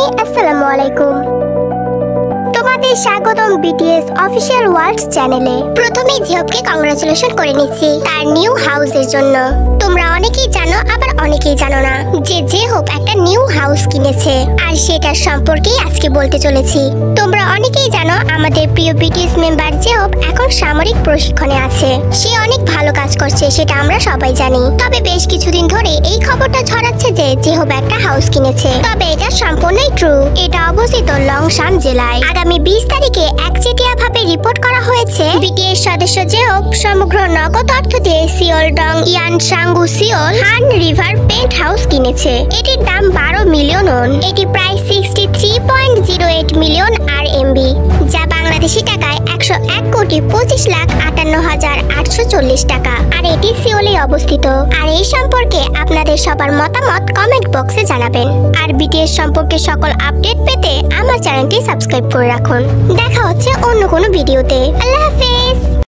আসসালামু আলাইকুম। তোমাদের স্বাগতম বিটিএস অফিশিয়াল ওয়ার্ল্ড চ্যানেলে। প্রথমেই জিহবকে কংগ্রাচুলেশন করে নিচ্ছি তার নিউ হাউসের জন্য। তোমরা অনেকেই জানো, আবার অনেকেই জানো না যে জিহব একটা নিউ হাউস কিনেছে, আর সেটার সম্পর্কেই আজকে বলতে চলেছি। তোমরা অনেকেই জানো আমাদের প্রিয় বিটিএস মেম্বার জিহব এখন সামরিক প্রশিক্ষণে আছে। সে অনেক ভালো কাজ করছে, সেটা আমরা সবাই জানি। তবে বেশ কিছুদিন ধরে এই খবরটা ছড়াচ্ছে যে জিহব একটা হাউস কিনেছে। তবে এটা সম্পূর্ণই ট্রু। এটা অবস্থিত লংশান জেলায়। আগামী 20 তারিখে একচেটিয়া ভাবে রিপোর্ট করা হয়েছে বিটিএস সদস্য জিহব সমগ্র নগদ অর্থ দিয়ে সিওল ডং ইয়ান সাঙ্গু সিওল হান রিভার পেন্ট হাউস কিনেছে। এটির দাম 12 মিলিয়ন ওন। এটি প্রায় 63.08 মিলিয়ন RMB, যা বাংলাদেশি টাকায় 101,25,58,840 টাকা। আর এটি সিওলে অবস্থিত। আর এই সম্পর্কে আপনাদের সবার মতামত কমেন্ট বক্সে জানাবেন। আর বিটিএস সম্পর্কে সকল আপডেট পেতে আমার চ্যানেলটি সাবস্ক্রাইব করে রাখুন। দেখা হচ্ছে অন্য কোনো ভিডিওতে। আল্লাহ হাফেজ।